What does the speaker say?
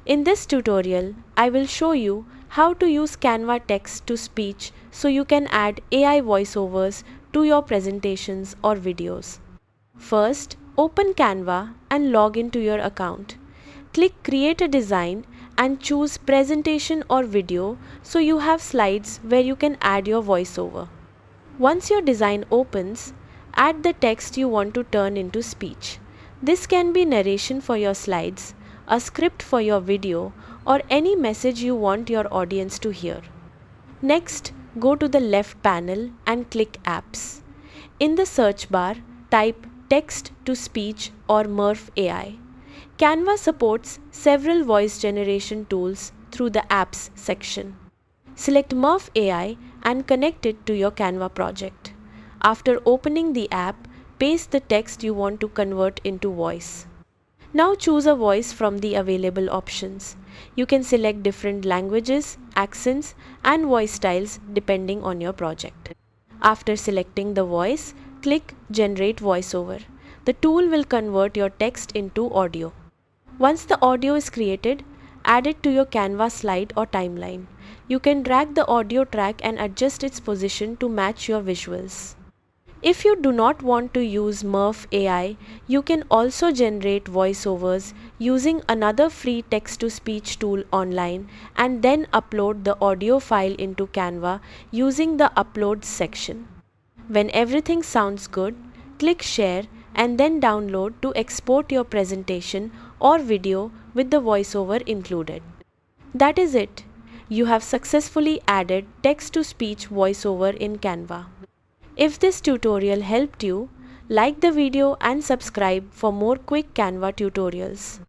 In this tutorial, I will show you how to use Canva Text to Speech so you can add AI voiceovers to your presentations or videos. First, open Canva and log into your account. Click Create a Design and choose Presentation or Video so you have slides where you can add your voiceover. Once your design opens, add the text you want to turn into speech. This can be narration for your slides, a script for your video, or any message you want your audience to hear. Next, go to the left panel and click Apps. In the search bar, type Text to Speech or Murph AI. Canva supports several voice generation tools through the Apps section. Select Murph AI and connect it to your Canva project. After opening the app, paste the text you want to convert into voice. Now choose a voice from the available options. You can select different languages, accents, and voice styles depending on your project. After selecting the voice, click Generate Voiceover. The tool will convert your text into audio. Once the audio is created, add it to your Canva slide or timeline. You can drag the audio track and adjust its position to match your visuals. If you do not want to use Murph AI, you can also generate voiceovers using another free text-to-speech tool online and then upload the audio file into Canva using the Uploads section. When everything sounds good, click Share and then download to export your presentation or video with the voiceover included. That is it. You have successfully added text-to-speech voiceover in Canva. If this tutorial helped you, like the video and subscribe for more quick Canva tutorials.